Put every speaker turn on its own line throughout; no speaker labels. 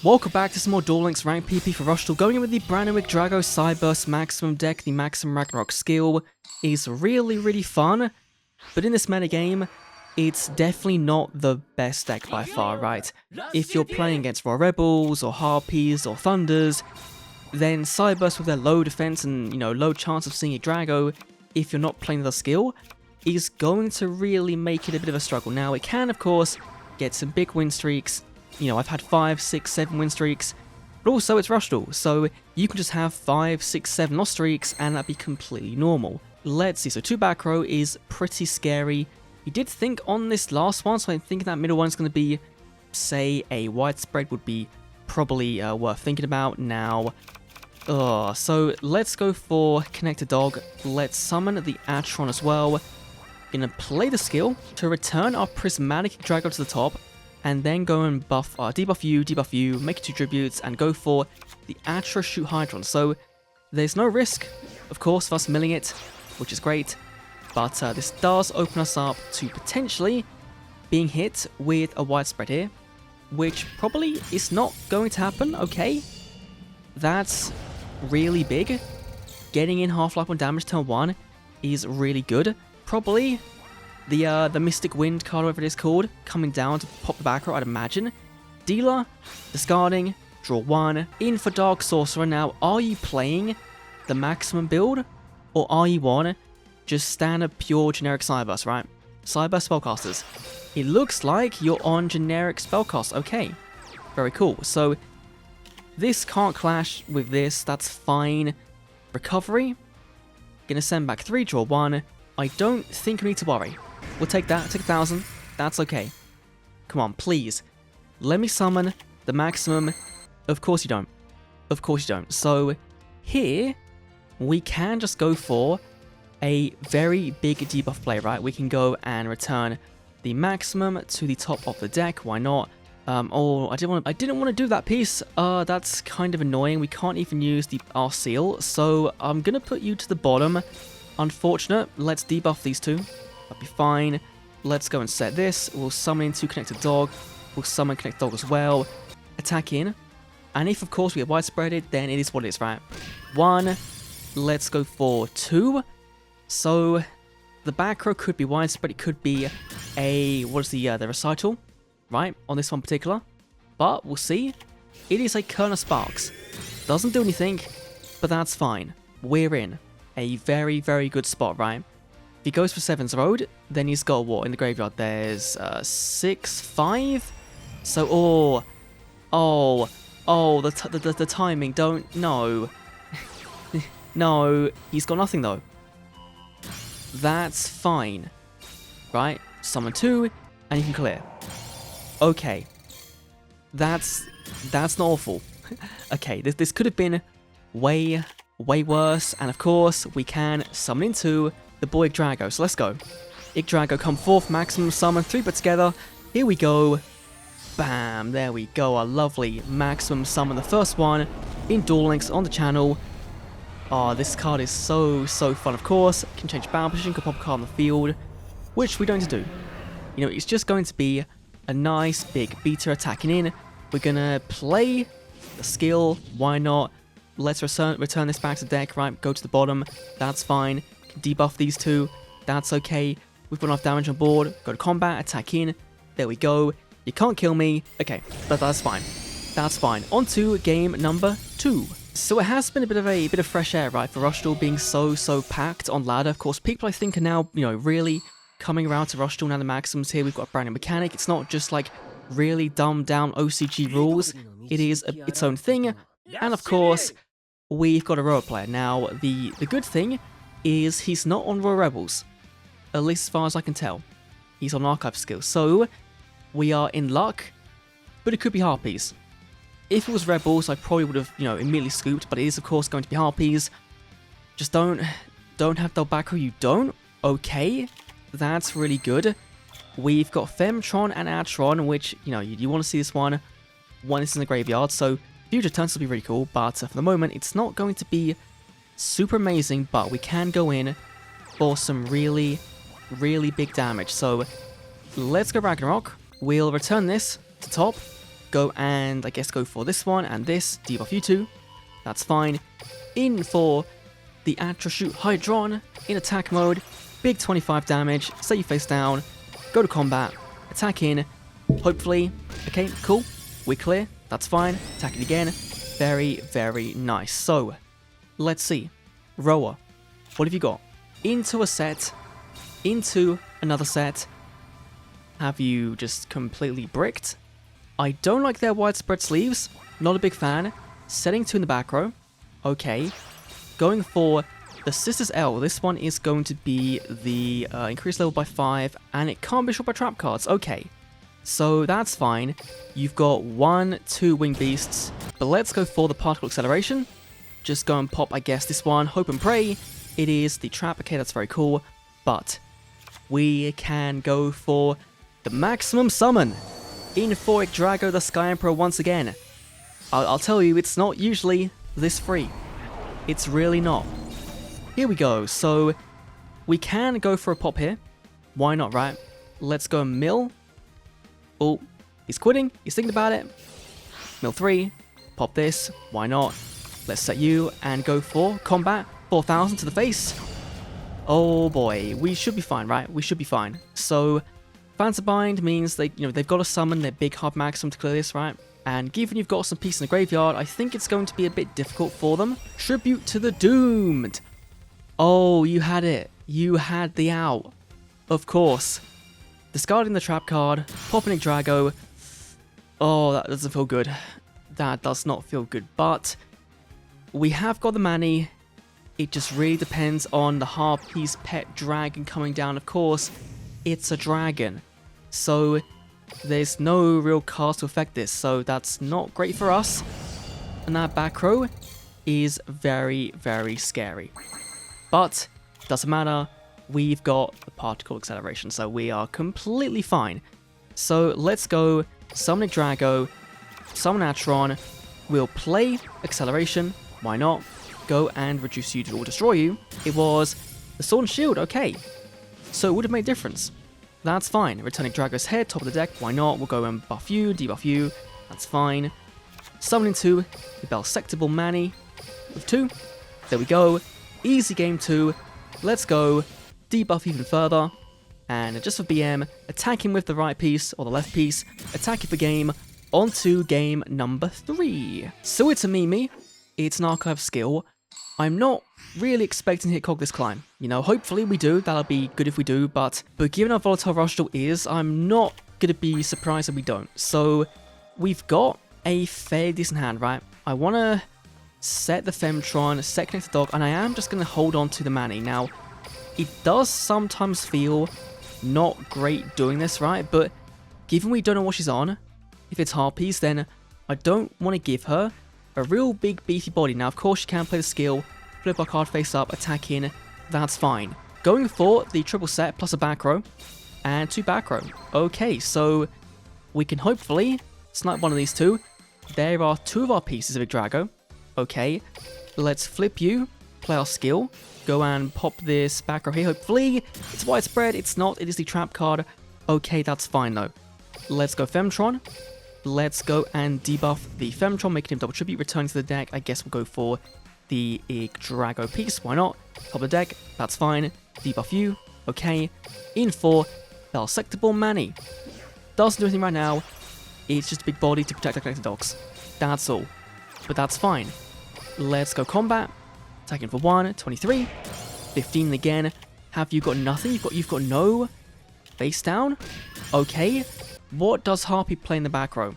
Welcome back to some more Duel Links Rank PP for Rush Duel. Going in with the brand new YGGDRAGO CYBERSE Maximum deck. The Maximum Ragnarok skill is really fun, but in this metagame, it's definitely not the best deck by far, right? If you're playing against Raw Rebels, or Harpies, or Thunders, then CYBERSE with their low defense and, low chance of seeing YGGDRAGO, if you're not playing the skill, is going to really make it a bit of a struggle. Now, it can, of course, get some big win streaks. I've had 5, 6, 7 win streaks, but also it's Rush Duel, so you can just have 5, 6, 7 loss streaks and that'd be completely normal. Let's see, so 2 back row is pretty scary. You did think on this last one, so I think that middle one's going to be, say, a widespread would be probably worth thinking about now. So let's go for Connected Dog. Let's summon the Atron as well. Gonna play the skill to return our Prismatic YGGDRAGO to the top, and then go and debuff you, make it 2 tributes, and go for the Atra Shoot Hydron. So there's no risk, of course, of us milling it, which is great, but this does open us up to potentially being hit with a widespread here, which probably is not going to happen, okay? That's really big. Getting in half-life on damage turn 1 is really good. Probably the Mystic Wind card, whatever it is called, coming down to pop the back row, I'd imagine. Dealer, discarding, draw 1. In for Dark Sorcerer. Now, are you playing the maximum build, or are you on just standard pure generic CYBERSE, right? CYBERSE spellcasters. It looks like you're on generic spellcast. Okay, very cool. So this can't clash with this, that's fine. Recovery, gonna send back 3, draw 1. I don't think we need to worry. We'll take that, take 1,000, that's okay. Come on, please. Let me summon the maximum. Of course you don't. Of course you don't. So here, we can just go for a very big debuff play, right? We can go and return the maximum to the top of the deck, why not? I didn't want to do that piece. That's kind of annoying. We can't even use our seal, so I'm gonna put you to the bottom. Unfortunate. Let's debuff these 2. That'll be fine. Let's go and set this. We'll summon into Connected Dog. We'll summon Connected Dog as well. Attack in. And if, of course, we get widespreaded, then it is what it is, right? 1. Let's go for 2. So the back row could be widespread. It could be a, the recital, right? On this one particular. But we'll see. It is a Kernel of Sparks. Doesn't do anything, but that's fine. We're in a very good spot, right? If he goes for 7's Road, then he's got what in the graveyard? There's 6, 5. So the timing. No. No, he's got nothing though. That's fine, right? Summon 2, and you can clear. Okay, that's not awful. Okay, this could have been way worse, and of course we can summon into the boy YGGDRAGO. So let's go. YGGDRAGO, come forth, maximum summon, 3 put together. Here we go. Bam, there we go, our lovely maximum summon, the first one in Duel Links on the channel. Oh, this card is so fun. Of course, can change battle position, can pop a card on the field, which we don't need to do. It's just going to be a nice big beta attacking in. We're gonna play the skill, why not? Let's return this back to the deck, right? Go to the bottom, that's fine. Can debuff these 2, that's okay. We've got enough damage on board. Go to combat, attack in. There we go. You can't kill me. Okay, but that's fine. That's fine. On to game number 2. So it has been a bit of fresh air, right? For Rush Duel being so packed on ladder. Of course, people I think are now, really coming around to Rush Duel now. The maximums here. We've got a brand new mechanic. It's not just like really dumbed down OCG rules. It is its own thing. And of course, we've got a Roa player. Now, the good thing is he's not on Raw Rebels. At least as far as I can tell. He's on Archive skill. So, we are in luck. But it could be Harpies. If it was Rebels, I probably would have, immediately scooped. But it is, of course, going to be Harpies. Just don't have the back row. You don't? Okay. That's really good. We've got Femtron and Atron, which, you want to see this one. One is in the graveyard, so future turns will be really cool, but for the moment, it's not going to be super amazing, but we can go in for some really big damage. So let's go Ragnarok. We'll return this to top, go and, I guess, go for this one and this. Debuff you two. That's fine. In for the Atrashoot Hydron in attack mode. Big 25 damage. Set you face down. Go to combat. Attack in. Hopefully. Okay, cool. We're clear. That's fine. Attack it again. Very, very nice. So, let's see. Rower, what have you got? Into a set. Into another set. Have you just completely bricked? I don't like their widespread sleeves. Not a big fan. Setting 2 in the back row. Okay. Going for the Sisters L. This one is going to be the increased level by 5, and it can't be shot by trap cards. Okay. So that's fine. You've got 1, 2 winged beasts. But let's go for the particle acceleration. Just go and pop, I guess, this one. Hope and pray. It is the trap. Okay, that's very cool. But we can go for the maximum summon. In for YGGDRAGO, the Sky Emperor once again. I'll tell you, it's not usually this free. It's really not. Here we go. So we can go for a pop here. Why not, right? Let's go mill. Oh, he's quitting. He's thinking about it. Mill 3. Pop this. Why not? Let's set you and go for combat. 4,000 to the face. Oh boy, we should be fine, right? We should be fine. So, Phantom Bind means they've got to summon their big hub maximum to clear this, right? And given you've got some peace in the graveyard, I think it's going to be a bit difficult for them. Tribute to the Doomed. Oh, you had it. You had the out. Of course. Discarding the trap card, popping YGGDRAGO. Oh, that doesn't feel good. That does not feel good, but we have got the Manny. It just really depends on the Harpy's pet dragon coming down. Of course, it's a dragon, so there's no real cast to affect this, so that's not great for us. And that back row is very, very scary. But, doesn't matter, we've got the particle acceleration, so we are completely fine. So let's go, summon YGGDRAGO, summon Atron, we'll play acceleration, why not? Go and reduce you to or destroy you. It was the Sword and Shield, okay. So it would have made a difference. That's fine. Returning YGGDRAGO's head, top of the deck, why not? We'll go and buff you, debuff you, that's fine. Summoning 2, the Belsectable Manny with 2. There we go. Easy game 2. Let's go. Debuff even further. And just for BM, attacking with the right piece, or the left piece, attacking for game, on to game number 3. So it's a Mimi. It's an archive skill. I'm not really expecting to hit Cog this climb. You know, hopefully we do. That'll be good if we do. But given how volatile Rostral is, I'm not going to be surprised if we don't. So we've got a fairly decent hand, right? I want to set the Femtron, set Connected Dog, and I am just going to hold on to the Manny. Now, it does sometimes feel not great doing this, right? But given we don't know what she's on, if it's Harpies, then I don't want to give her a real big beefy body. Now, of course, you can play the skill, flip our card face up, attack in, that's fine. Going for the triple set plus a back row, and 2 back row. Okay, so we can hopefully snipe one of these 2. There are 2 of our pieces of YGGDRAGO. Okay, let's flip you, play our skill, go and pop this back row here. Hopefully, it's widespread, it's not, it is the trap card. Okay, that's fine though. Let's go Femtron. Let's go and debuff the Femtron, making him double tribute, returning to the deck. I guess we'll go for the YGGDRAGO piece, why not? Top of the deck, that's fine. Debuff you, okay. In for Belsectable Manny. Doesn't do anything right now, it's just a big body to protect the connected dogs. That's all. But that's fine. Let's go combat. Attacking for 1, 23. 15 again. Have you got nothing? You've got no face down? Okay. What does Harpy play in the back row?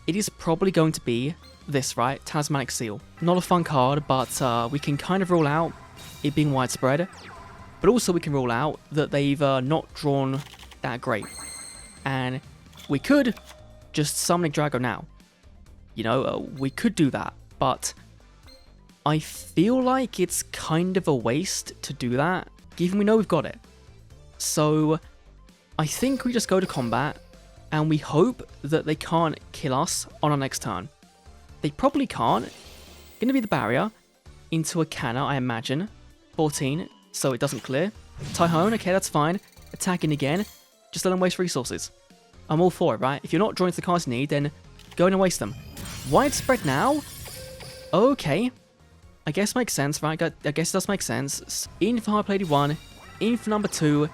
It is probably going to be this, right? Talismanic Seal. Not a fun card, but we can kind of rule out it being widespread. But also we can rule out that they've not drawn that great. And we could just summon YGGDRAGO now. You know, we could do that. But I feel like it's kind of a waste to do that, given we know we've got it. So I think we just go to combat. And we hope that they can't kill us on our next turn. They probably can't. Gonna be the barrier into a canna, I imagine. 14, so it doesn't clear. Tyhone, okay, that's fine. Attacking again. Just let them waste resources. I'm all for it, right? If you're not drawing to the cards you need, then Go in and waste them. Widespread now? Okay. I guess makes sense, right? I guess it does make sense. In for Hard Plated 1. In for number 2.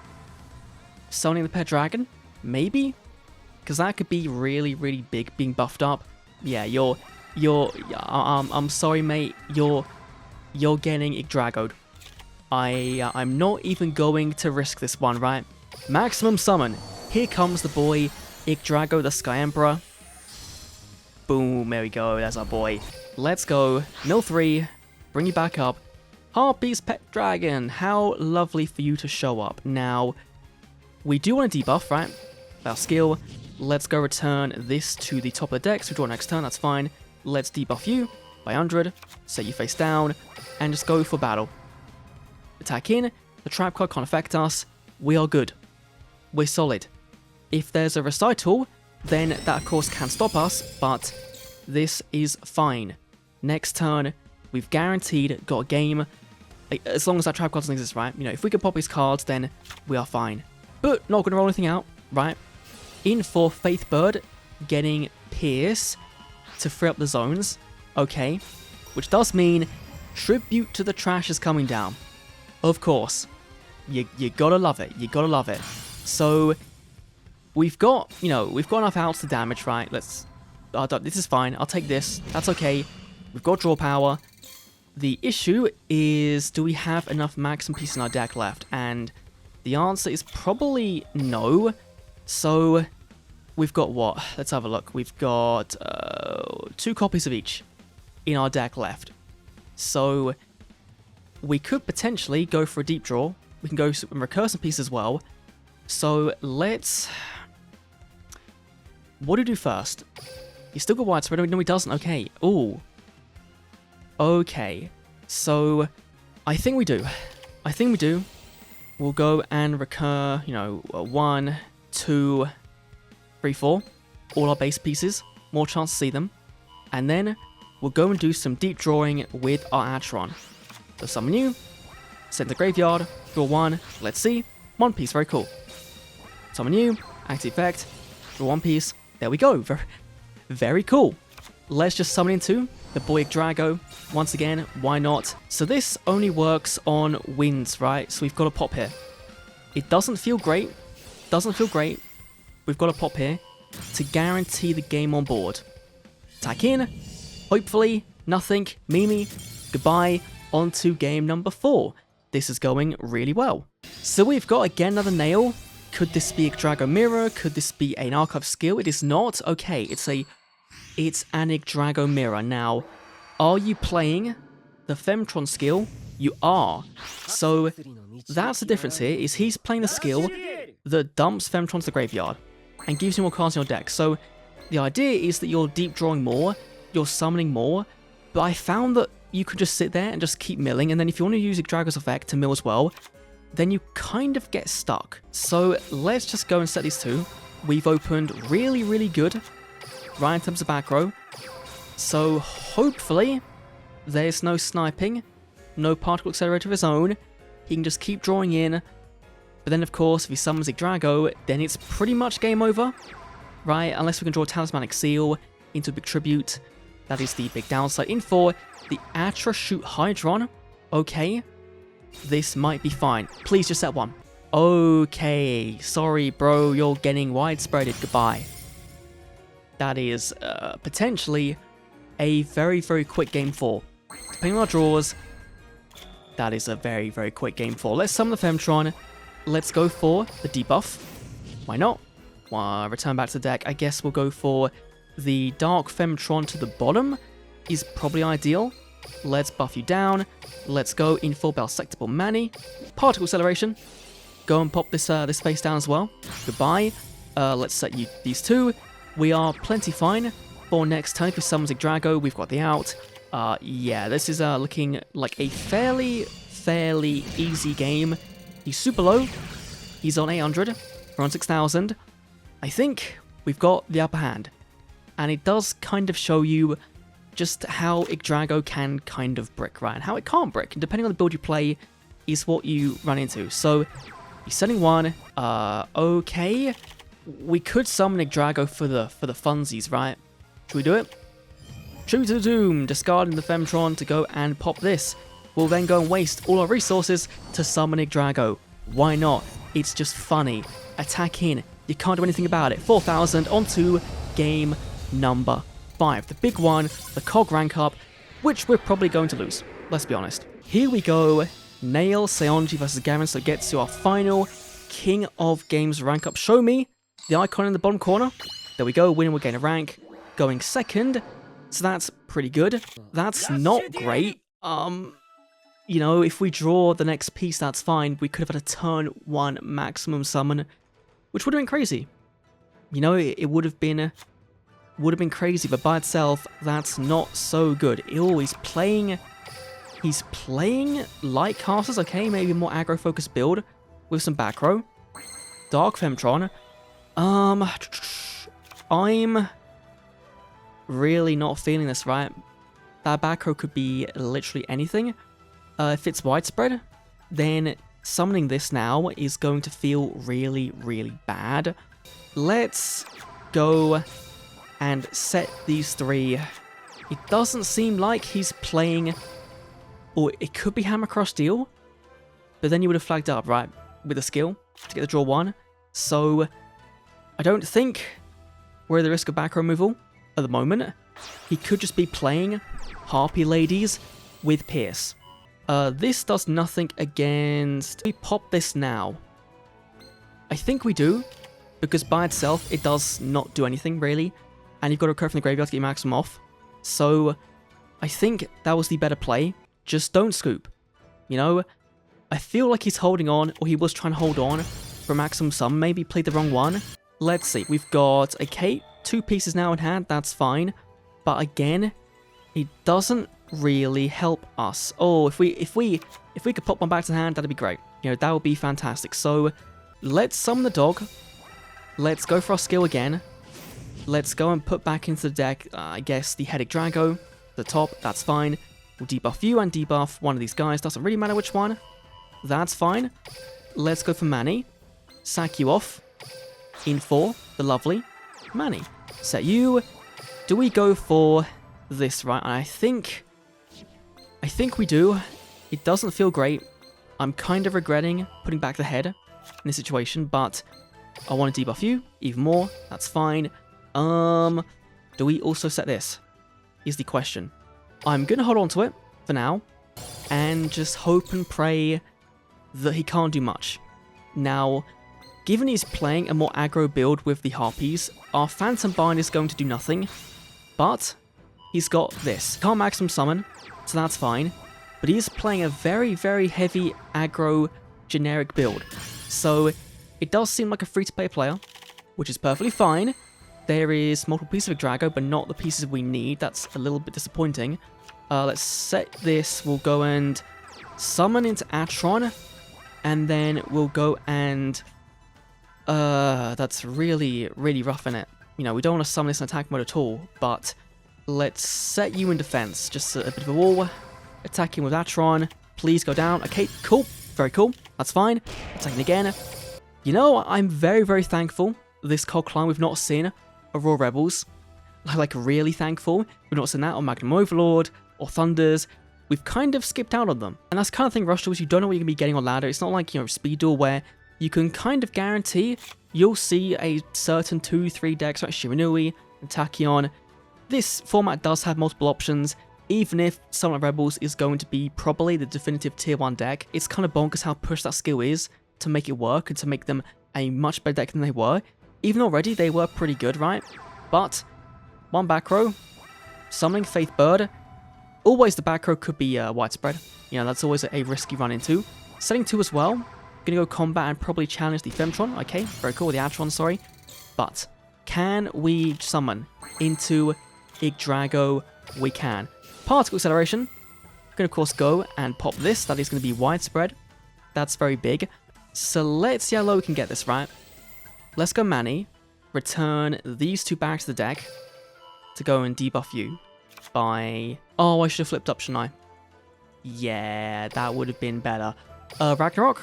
Summoning the Pet Dragon? Maybe? Because that could be really, really big being buffed up. Yeah, I'm sorry, mate. You're getting YGGDRAGO'd. I'm not even going to risk this one, right? Maximum summon. Here comes the boy, YGGDRAGO, the Sky Emperor. Boom, there we go, that's our boy. Let's go. Mill 3, bring you back up. Harpy's Pet Dragon, how lovely for you to show up. Now, we do want to debuff, right? Our skill. Let's go return this to the top of the deck, so we draw next turn, that's fine. Let's debuff you by 100, set you face down, and just go for battle. Attack in, the trap card can't affect us, we are good. We're solid. If there's a recital, then that of course can stop us, but this is fine. Next turn, we've guaranteed got a game, as long as that trap card doesn't exist, right? You know, if we can pop his cards, then we are fine. But not going to roll anything out, right? In for Faith Bird, getting Pierce to free up the zones, okay. Which does mean Tribute to the Trash is coming down. Of course. You gotta love it, you gotta love it. So, we've got, you know, we've got enough outs to damage, right? Let's, this is fine, I'll take this, that's okay. We've got draw power. The issue is, do we have enough maximum pieces in our deck left? And the answer is probably no. So, we've got what? Let's have a look. We've got 2 copies of each in our deck left. So, we could potentially go for a deep draw. We can go with a recursive piece as well. So, let's... What do we do first? He's still got widespread. No, he doesn't. Okay. Ooh. Okay. So, I think we do. I think we do. We'll go and recur, you know, 1, 2, 3, 4. All our base pieces. More chance to see them. And then, we'll go and do some deep drawing with our Atron. So, summon you. Send to the graveyard. Draw 1. Let's see. 1 piece. Very cool. Summon you. Active effect. Draw 1 piece. There we go. Very, very cool. Let's just summon into the boy YGGDRAGO. Once again, why not? So this only works on wins, right? So we've got a pop here. It doesn't feel great. Doesn't feel great. We've got a pop here to guarantee the game on board. Attack in. Hopefully, nothing. Mimi. Goodbye. On to game number 4. This is going really well. So we've got again another nail. Could this be a YGGDRAGO mirror? Could this be an archive skill? It is not. Okay, it's an YGGDRAGO mirror. Now, are you playing the Femtron skill? You are. So that's the difference here, is he's playing the skill that dumps Femtron to the graveyard and gives you more cards in your deck. So the idea is that you're deep drawing more, you're summoning more, but I found that you could just sit there and just keep milling, and then if you want to use YGGDRAGO's effect to mill as well, then you kind of get stuck. So let's just go and set these 2. We've opened really, really good, right in terms of back row. So hopefully there's no sniping, no particle accelerator of his own. He can just keep drawing in. But then of course, if he summons YGGDRAGO, then it's pretty much game over, right? Unless we can draw a Talismanic Seal into a big tribute. That is the big downside. In for the Atrashoot Hydron. Okay. This might be fine. Please just set 1. Okay. Sorry, bro. You're getting widespreaded. Goodbye. That is potentially a very, very quick game 4. Depending on our draws, that is a very, very quick game 4. Let's summon the Femtron. Let's go for the debuff. Why not? Return back to the deck. I guess we'll go for the Dark Femtron to the bottom. Is probably ideal. Let's buff you down. Let's go in full Belsectable Manny. Particle Acceleration. Go and pop this this face down as well. Goodbye. Let's set you these 2. We are plenty fine for next turn. If he summons YGGDRAGO, we've got the out. Yeah, this is looking like a fairly easy game. He's super low. He's on 800. We're on 6,000. I think we've got the upper hand. And it does kind of show you just how YGGDRAGO can kind of brick, right? And how it can't brick. And depending on the build you play is what you run into. So, he's setting 1. Okay. We could summon YGGDRAGO for the funsies, right? Should we do it? True to the Doom, discarding the Femtron to go and pop this. We'll then go and waste all our resources to summon YGGDRAGO. Why not? It's just funny. Attack in. You can't do anything about it. 4,000 onto game number 5. The big one, the COG rank up, which we're probably going to lose. Let's be honest. Here we go. Nail Seonji versus Gavin, so it gets to our final King of Games rank up. Show me the icon in the bottom corner. There we go. Winning will gain a rank. Going second. So that's pretty good. That's not great. You know, if we draw the next piece, that's fine. We could have had a turn 1 maximum summon, which would have been crazy. You know, it would have been crazy, but by itself, that's not so good. Oh, he's playing light casters. Okay, maybe a more aggro focused build with some back row. Dark Femtron. I'm really not feeling this, right? That back row could be literally anything. If it's widespread, then summoning this now is going to feel really, really bad. Let's go and set these 3. It doesn't seem like he's playing, or it could be Hammer Crush Deal, but then you would have flagged up, right, with a skill to get the draw 1. So I don't think we're at the risk of back row removal at the moment. He could just be playing Harpy Ladies with Pierce. This does nothing against... We pop this now. I think we do, because by itself, it does not do anything, really. And you've got to recur from the graveyard to get your maximum off. So, I think that was the better play. Just don't scoop. You know? I feel like he's holding on, or he was trying to hold on for maximum sum. Maybe played the wrong one. Let's see. We've got a cape. 2 pieces now in hand. That's fine. But again, it doesn't really help us. Oh, if we could pop one back to the hand, that'd be great. You know, that would be fantastic. So let's summon the dog. Let's go for our skill again. Let's go and put back into the deck, I guess, the YGGDRAGO, the top. That's fine. We'll debuff you and debuff one of these guys. Doesn't really matter which one. That's fine. Let's go for Manny. Sack you off. In 4, the lovely Manny. Set you. Do we go for this, right? I think we do. It doesn't feel great. I'm kind of regretting putting back the head in this situation, but I want to debuff you even more. That's fine. Do we also set this? Is the question. I'm going to hold on to it for now and just hope and pray that he can't do much. Now, given he's playing a more aggro build with the Harpies, our Phantom Bind is going to do nothing, but he's got this. Can't maximum summon, so that's fine, but he's playing a very, very heavy aggro generic build. So it does seem like a free-to-play player, which is perfectly fine. There is multiple pieces of YGGDRAGO, but not the pieces we need. That's a little bit disappointing. Let's set this. We'll go and summon into Atron, and then we'll go and... that's really, really rough, innit? You know, we don't want to summon this in attack mode at all, but let's set you in defense. Just a bit of a wall. Attacking with Atron. Please go down. Okay, cool. Very cool. That's fine. Attacking again. You know, I'm very, very thankful this COG climb we've not seen Aurora Rebels. Like, really thankful. We've not seen that on Magnum Overlord or Thunders. We've kind of skipped out on them. And that's the kind of thing, Rush Duels, you don't know what you're going to be getting on ladder. It's not like, you know, Speed Duel where you can kind of guarantee you'll see a certain 2-3 decks like Shiranui and Tachyon. This format does have multiple options, even if Summon Rebels is going to be probably the definitive tier 1 deck. It's kind of bonkers how pushed that skill is to make it work and to make them a much better deck than they were. Even already, they were pretty good, right? But, one back row, summoning Faith Bird. Always the back row could be widespread. You know, that's always a risk you run into. Setting 2 as well. Gonna go combat and probably challenge the Femtron. Okay, very cool. The Atron, sorry. But, can we summon into YGGDRAGO? We can. Particle Acceleration. Gonna, of course, go and pop this. That is gonna be widespread. That's very big. So, let's see how low we can get this, right? Let's go Manny. Return these 2 back to the deck to go and debuff you by... Oh, I should have flipped up, shouldn't I? Yeah, that would have been better. Ragnarok.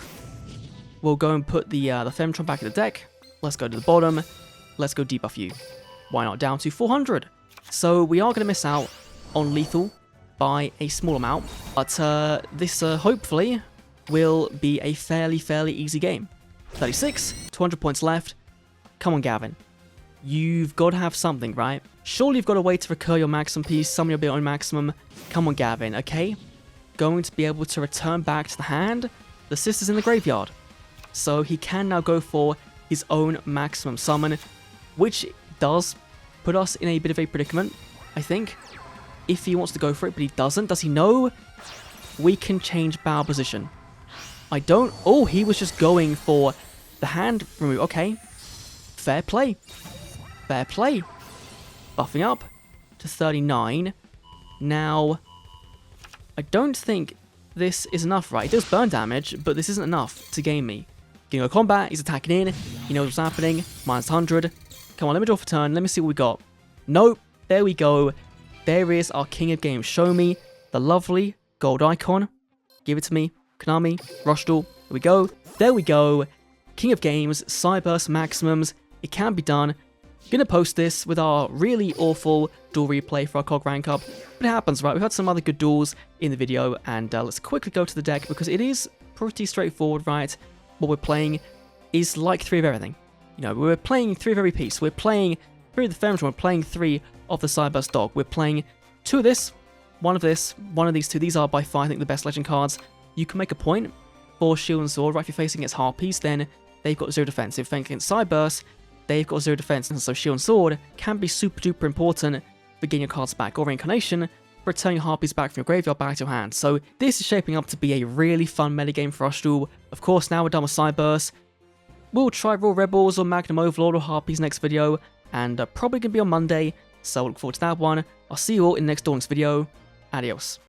We'll go and put the Femtron back in the deck. Let's go to the bottom. Let's go debuff you. Why not? Down to 400. So we are going to miss out on lethal by a small amount, but this hopefully will be a fairly easy game. 36, 200 points left. Come on, Gavin. You've got to have something, right? Surely you've got a way to recur your maximum piece, summon your bit on maximum. Come on, Gavin, okay? Going to be able to return back to the hand. The sister's in the graveyard. So he can now go for his own maximum summon, which does put us in a bit of a predicament, I think, if he wants to go for it, but he doesn't. Does he know? We can change bow position. I don't... Oh, he was just going for the hand remove. Okay. Fair play. Fair play. Buffing up to 39. Now, I don't think this is enough, right? It does burn damage, but this isn't enough to game me. Getting a combat, he's attacking in. He knows what's happening. Minus 100. Come on, let me draw for turn. Let me see what we got. Nope. There we go. There is our King of Games. Show me the lovely gold icon. Give it to me. Konami, Rostal. There we go. There we go. King of Games, CYBERSE maximums. It can be done. Gonna post this with our really awful duel replay for our COG rank up. But it happens, right? We've had some other good duels in the video, and let's quickly go to the deck because it is pretty straightforward, right? What we're playing is like 3 of everything. You know, we're playing 3 of every piece. We're playing 3 of the Femmes, we're playing 3 of the CYBERSE dog. We're playing 2 of this, 1 of this, 1 of these 2. These are by far, I think, the best legend cards. You can make a point for Shield and Sword, right? If you're facing against Harpies, then they've got 0 defense. If you're facing against CYBERSE, they've got 0 defense. And so Shield and Sword can be super duper important for getting your cards back. Or Reincarnation, for returning Harpies back from your graveyard back to your hand. So this is shaping up to be a really fun metagame for Rostal. Of course, now we're done with CYBERSE. We'll try Raw Rebels or Magnum Overlord or Harpies next video, and probably going to be on Monday, so I look forward to that one. I'll see you all in the next Dawn's video. Adios.